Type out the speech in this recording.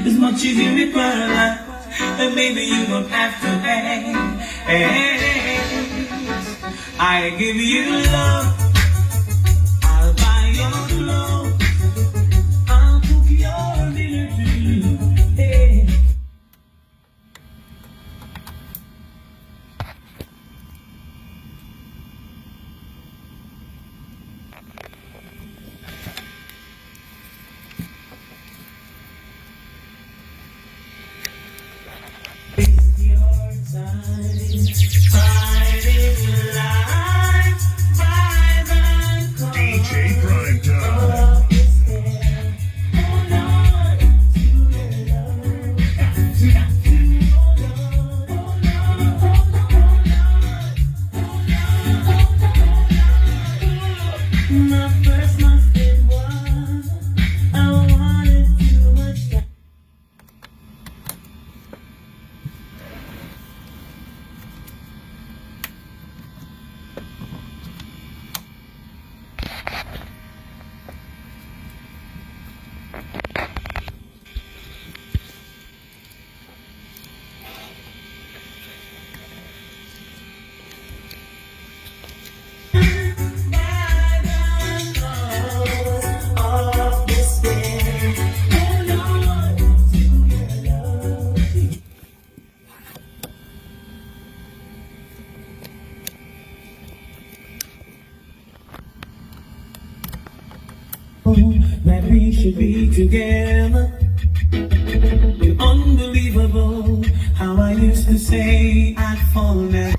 as much as you require, and maybe you don't have to ask. I give you love, I'll buy your clothes, I'll cook your dinner too. Hey. Waste your time fighting life by the call. DJ Prime Time. Love is there. Hold on to your love. Got to hold on. Hold on. My first mustard was I wanted too much time. That we should be together. It's unbelievable how I used to say I'd fallen.